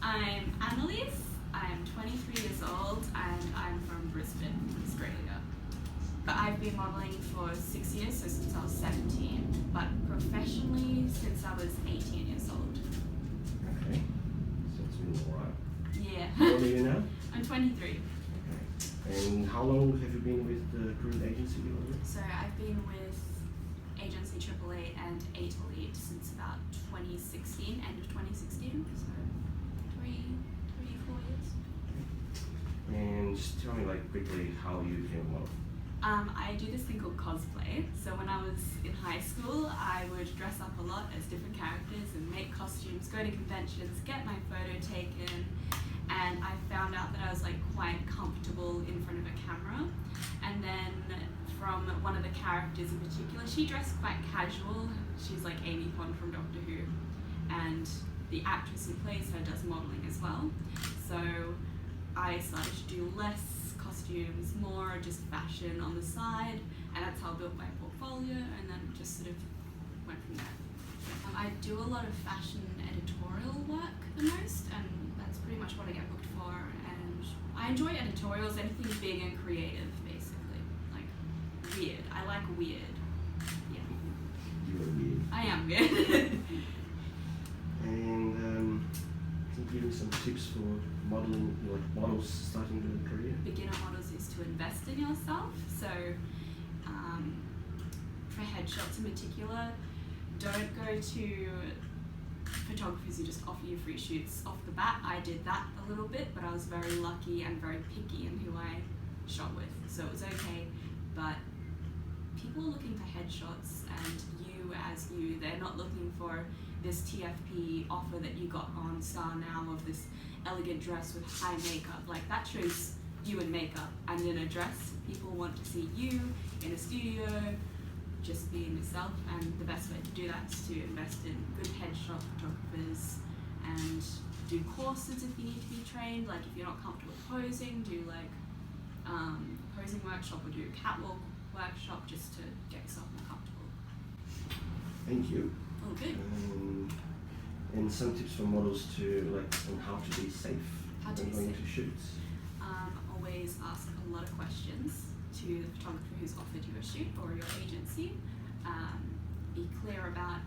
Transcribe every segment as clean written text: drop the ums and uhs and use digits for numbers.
I'm Annaliese, I'm 23 years old and I'm from Brisbane, Australia. But I've been modelling for 6 years, so since I was 17, but professionally since I was 18 years old. Okay, so it's been a while. Yeah. How old are you now? I'm 23. Okay. And how long have you been with the current agency you're with? So I've been with agency AAA and 8 Elite since about 2016, end of 2016, so three, 4 years. And just tell me quickly how you became a model. I do this thing called cosplay. So when I was in high school, I would dress up a lot as different characters and make costumes, go to conventions, get my photo taken, and I found out that I was quite comfortable in front of a camera. And then from one of the characters in particular, she dressed quite casual. She's like Amy Pond from Doctor Who, and the actress who plays her does modelling as well. So I started to do less costumes, more just fashion on the side, and that's how I built my portfolio, and then just sort of went from there. I do a lot of fashion editorial work the most, and that's pretty much what I get booked for, and I enjoy editorials, anything big and creative, basically. Weird. I like weird. Yeah. You are weird. I am weird. And can you give me some tips for modeling, models starting their career? Beginner models is to invest in yourself. So for headshots in particular, don't go to photographers who just offer you free shoots off the bat. I did that a little bit, but I was very lucky and very picky in who I shot with, so it was okay. But people are looking for headshots, and you as you, they're not looking for this TFP offer that you got on Star Now of this elegant dress with high makeup. That shows you in makeup, and in a dress, people want to see you in a studio, just being yourself, and the best way to do that is to invest in good headshot photographers and do courses if you need to be trained. If you're not comfortable posing, do posing workshop or do a catwalk workshop just to get yourself more comfortable. Thank you. Oh, good. And some tips for models to on how to be safe when going to shoots. Always ask a lot of questions to the photographer who's offered you a shoot or your agency. Be clear about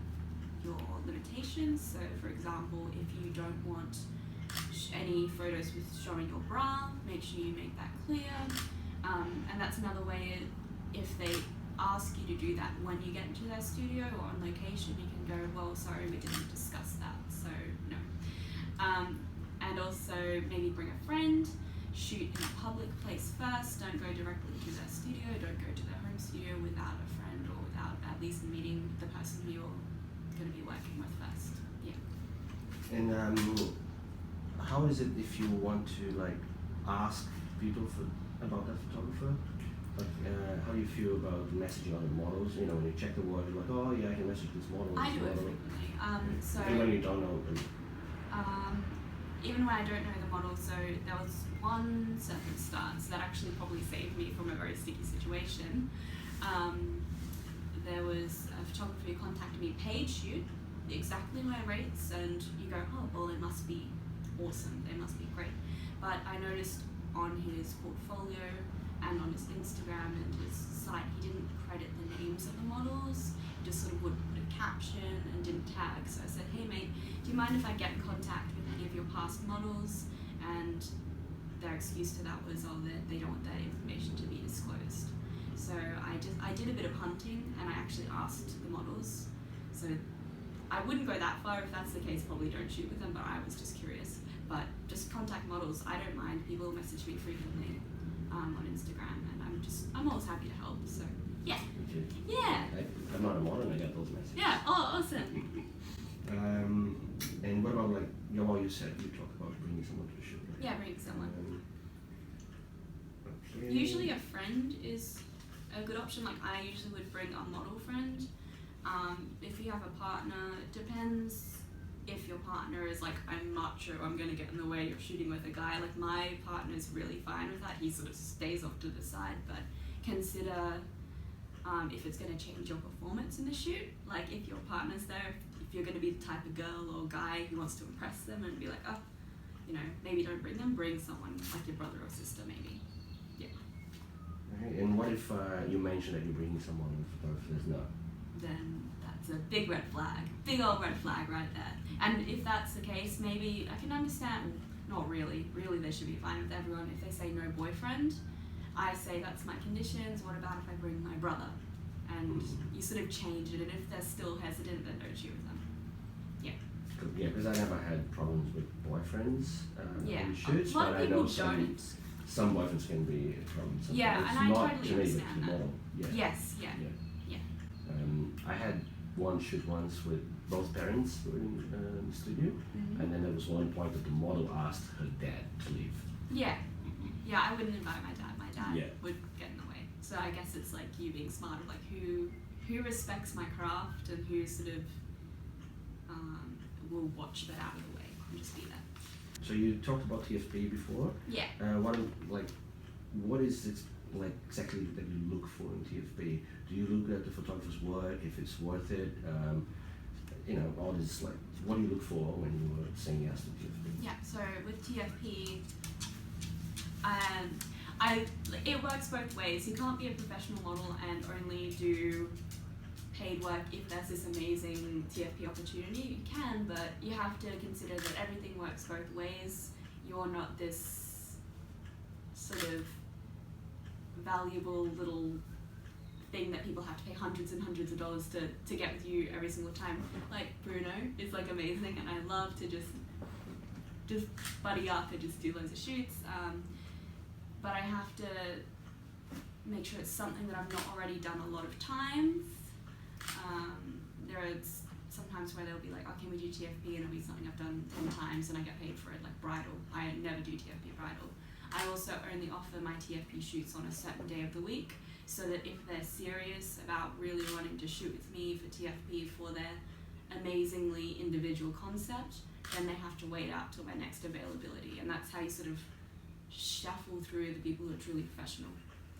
your limitations. So, for example, if you don't want any photos with showing your bra, make sure you make that clear. And that's another way. If they ask you to do that when you get into their studio or on location, you can go, well, sorry, we didn't discuss that, so no. And also maybe bring a friend, shoot in a public place first, don't go directly to their studio, don't go to their home studio without a friend or without at least meeting the person who you're going to be working with first. Yeah. And how is it if you want to ask people about that photographer? How do you feel about messaging other models? When you check the word, you're like, oh yeah, I can message this model. I do it frequently. Even when you don't know them. Even when I don't know the model, so there was one circumstance that actually probably saved me from a very sticky situation. There was a photographer who contacted me, paid shoot, exactly my rates, and you go, oh, well, it must be awesome, they must be great. But I noticed on his portfolio and on his Instagram and his site, he didn't credit the names of the models. He just sort of would put a caption and didn't tag. So I said, hey mate, do you mind if I get in contact with any of your past models? And their excuse to that was, oh, they don't want that information to be disclosed. So I did a bit of hunting, and I actually asked the models. So I wouldn't go that far. If that's the case, probably don't shoot with them, but I was just curious. But just contact models. I don't mind. People message me frequently on Instagram, and I'm always happy to help. So yeah. Okay. Yeah. I'm not a model, and I get those messages. Yeah. Oh, awesome. And what about you said you talk about bringing someone to the shoot, right? Yeah, bring someone. Okay. Usually a friend is a good option. I usually would bring a model friend. If you have a partner, it depends. If your partner is I'm not sure I'm going to get in the way of shooting with a guy, my partner's really fine with that. He sort of stays off to the side, but consider if it's going to change your performance in the shoot. If your partner's there, if you're going to be the type of girl or guy who wants to impress them and be like, oh, you know, maybe don't bring them, bring someone like your brother or sister maybe. Yeah. Okay. And what if you mention that you're bringing someone and the photographer says no? Then that's a big red flag, big old red flag right there. And if that's the case, maybe I can understand, not really they should be fine with everyone. If they say no boyfriend, I say that's my conditions, what about if I bring my brother? And you sort of change it, and if they're still hesitant, then don't shoot with them. Yeah. Yeah, because I never had problems with boyfriends in shoots, a lot but of I people know don't. some boyfriends can be a problem sometimes. Yeah, and I not totally to me, but understand to the that. model. Yeah. Yes, yeah. I had one shoot once with both parents were in the studio, and then there was one point that the model asked her dad to leave. Yeah, I wouldn't invite my dad. My dad Yeah. would get in the way. So I guess it's like you being smart of like who respects my craft and who sort of will watch that out of the way and just be there. So you talked about TFP before. Yeah. What is it like exactly that you look for in TFP? Do you look at the photographer's work, if it's worth it? You know, all this, like, what do you look for when you were saying yes to TFP? Yeah, so with TFP, it works both ways. You can't be a professional model and only do paid work if there's this amazing TFP opportunity. You can, but you have to consider that everything works both ways. You're not this sort of valuable little thing that people have to pay hundreds and hundreds of dollars to get with you every single time. Like Bruno is like amazing, and I love to just buddy up and just do loads of shoots. But I have to make sure it's something that I've not already done a lot of times. There are sometimes where they'll be like, oh, can we do TFP? And it'll be something I've done 10 times and I get paid for it, like bridal. I never do TFP bridal. I also only offer my TFP shoots on a certain day of the week, so that if they're serious about really wanting to shoot with me for TFP for their amazingly individual concept, then they have to wait out till my next availability. And that's how you sort of shuffle through the people who are truly professional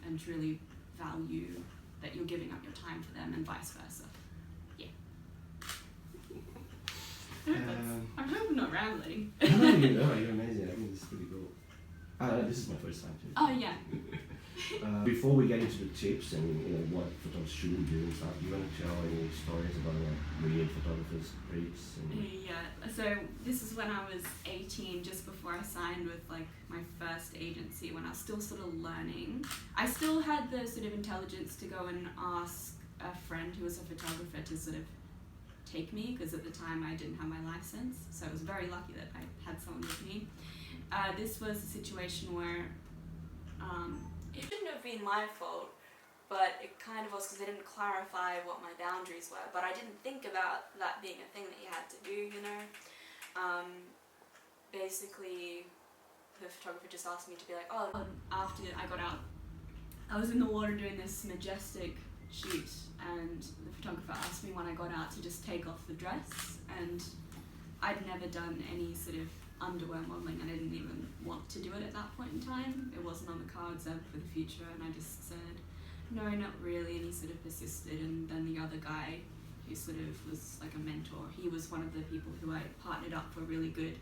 and truly value that you're giving up your time for them, and vice versa. Yeah. I hope I'm not rambling. No, you're amazing. I think this is pretty cool. This is my first time too. Oh yeah. Before we get into the tips and what photographers shouldn't do and stuff, you want to tell any stories about weird photographers, creeps? Yeah. So this is when I was 18, just before I signed with like my first agency, when I was still sort of learning. I still had the sort of intelligence to go and ask a friend who was a photographer to sort of take me, because at the time I didn't have my license, so I was very lucky that I had someone with me. This was a situation where it shouldn't have been my fault, but it kind of was, because they didn't clarify what my boundaries were. But I didn't think about that being a thing that you had to do, you know. Basically, the photographer just asked me to be like, oh, after I got out, I was in the water doing this majestic shoot, and the photographer asked me when I got out to just take off the dress, and I'd never done any sort of underwear modelling, and I didn't even want to do it at that point in time. It wasn't on the cards ever for the future, and I just said, no, not really, and he sort of persisted. And then the other guy, who sort of was like a mentor, he was one of the people who I partnered up for really good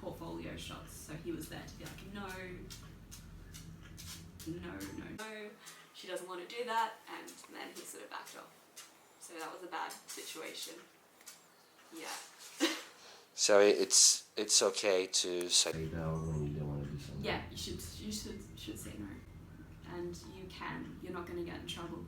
portfolio shots, so he was there to be like, no, she doesn't want to do that, and then he sort of backed off. So that was a bad situation. Yeah. So it's okay to say no when you don't want to do something. Yeah, you should say no, and you can. You're not going to get in trouble.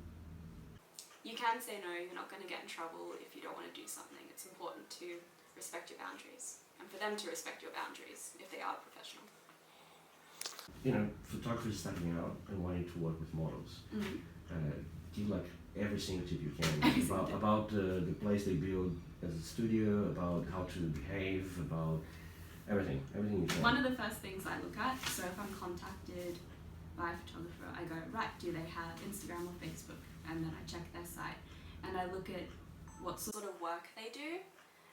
You can say no. You're not going to get in trouble if you don't want to do something. It's important to respect your boundaries, and for them to respect your boundaries if they are professional. Photographers starting out and wanting to work with models. Give like every single tip you can about the place they build as a studio, about how to behave, about everything you can. One of the first things I look at, so if I'm contacted by a photographer, I go, right, do they have Instagram or Facebook? And then I check their site, and I look at what sort of work they do,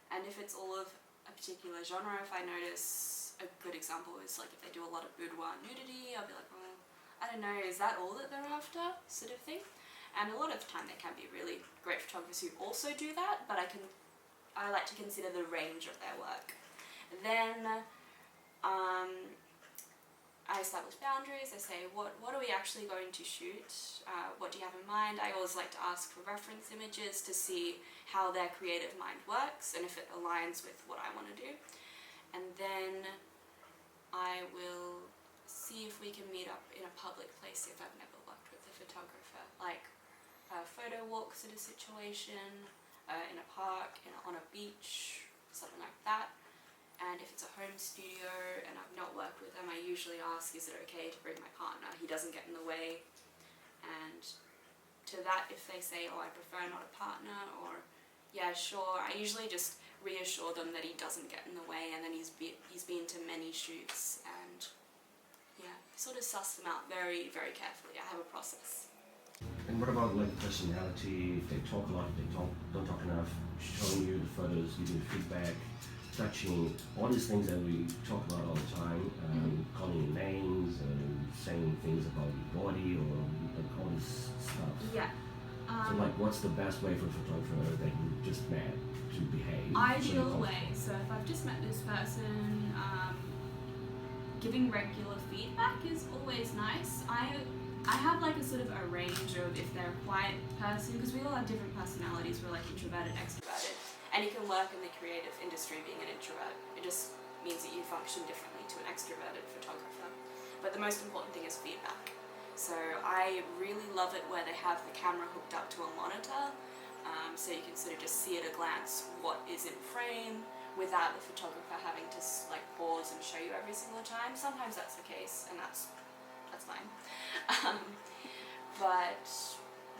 and if it's all of a particular genre. If I notice, a good example is like if they do a lot of boudoir nudity, I'll be like, well, I don't know, is that all that they're after, sort of thing. And a lot of the time they can be really great photographers who also do that, but I like to consider the range of their work. Then I establish boundaries. I say, what are we actually going to shoot? What do you have in mind? I always like to ask for reference images to see how their creative mind works and if it aligns with what I want to do. And then I will see if we can meet up in a public place if I've never worked with a photographer, like a photo walk sort of situation, in a park, on a beach, something like that. And if it's a home studio and I've not worked with them, I usually ask, is it okay to bring my partner? He doesn't get in the way. And to that, if they say, oh, I prefer not a partner, or yeah, sure, I usually just reassure them that he doesn't get in the way, and then he's been to many shoots, and yeah, sort of suss them out very, very carefully. I have a process. And what about like personality? If they talk a lot, if they don't talk enough, showing you the photos, giving you feedback, touching, all these things that we talk about all the time, calling you names, saying things about your body, or like all this stuff. Yeah. So like, what's the best way for a photographer that you just met to behave? Ideal way. So if I've just met this person, giving regular feedback is always nice. I have like a sort of a range of if they're a quiet person, because we all have different personalities. We're like introverted, extroverted. And you can work in the creative industry being an introvert. It just means that you function differently to an extroverted photographer. But the most important thing is feedback. So I really love it where they have the camera hooked up to a monitor, so you can sort of just see at a glance what is in frame without the photographer having to like pause and show you every single time. Sometimes that's the case, and that's fine. But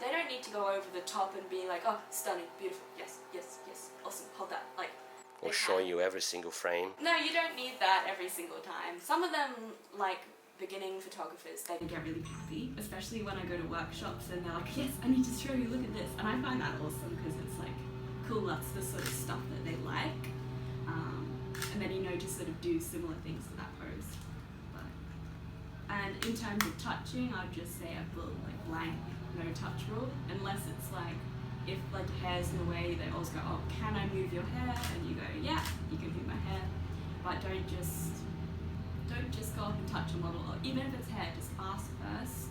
they don't need to go over the top and be like, oh, stunning, beautiful, yes, yes, yes, awesome, hold that, like. Or showing you every single frame. No, you don't need that every single time. Some of them, like beginning photographers, they get really happy, especially when I go to workshops and they're like, yes, I need to show you, look at this. And I find that awesome because it's like, cool, that's the sort of stuff that they like. And then you know to sort of do similar things to that pose. And in terms of touching, I'd just say a full like blank, no touch rule, unless it's like, if like hair's in the way, they always go, oh, can I move your hair? And you go, yeah, you can move my hair. But don't just go up and touch a model, or even if it's hair, just ask first.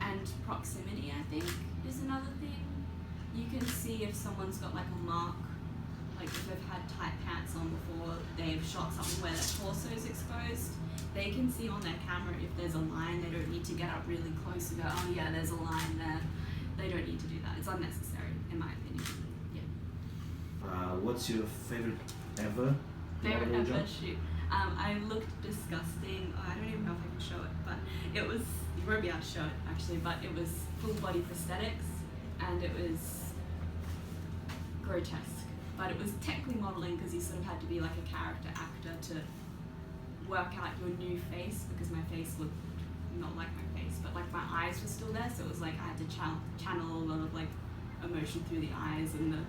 And proximity, I think, is another thing. You can see if someone's got like a mark, like if they've had tight pants on before, they've shot something where their torso is exposed. They can see on their camera if there's a line. They don't need to get up really close and go, oh yeah, there's a line there. They don't need to do that. It's unnecessary, in my opinion. Yeah. What's your favorite ever? Favorite ever shoot? I looked disgusting. Oh, I don't even know if I can show it, but it was, you won't be able to show it actually, but it was full body prosthetics, and it was grotesque. But it was technically modeling because you sort of had to be like a character actor to work out your new face, because my face looked not like my face, but like my eyes were still there, so it was like I had to channel a lot of like emotion through the eyes and the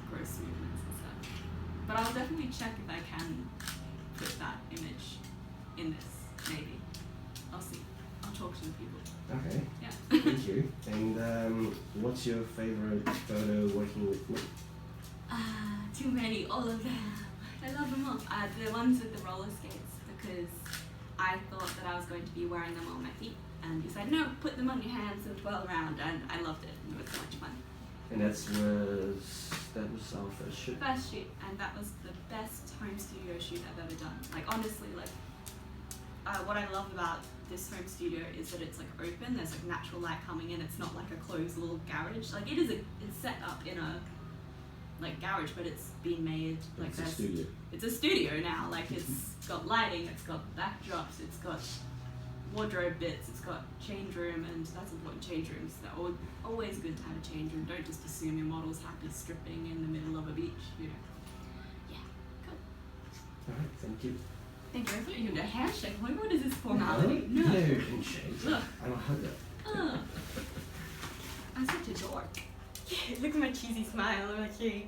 gross movements and stuff. But I'll definitely check if I can put that image in this, maybe. I'll see. I'll talk to the people. Okay. Yeah. Thank you. And what's your favorite photo working with me? Too many, all of them. I love them all. The ones with the roller skates, because I thought that I was going to be wearing them on my feet, and you said, no, put them on your hands and twirl around, and I loved it. It was so much fun. And that was our first shoot? First shoot, and that was the best home studio shoot I've ever done. Like, honestly, like, what I love about this home studio is that it's like open, there's like natural light coming in, it's not like a closed little garage. Like, it's set up in a like garage, but it's been made like it's a studio. It's a studio now. Like, it's got lighting, it's got backdrops, it's got wardrobe bits, it's got change room, and that's important. Change rooms, they're always good to have a change room. Don't just assume your model's happy stripping in the middle of a beach, you know. Yeah, cool. Alright, thank you. Thank you. I thought you were doing a handshake. Like, what is this formality? No, handshake. Look. I don't have that. Oh. I'm such a dork. Look at my cheesy smile. I'm like, hey.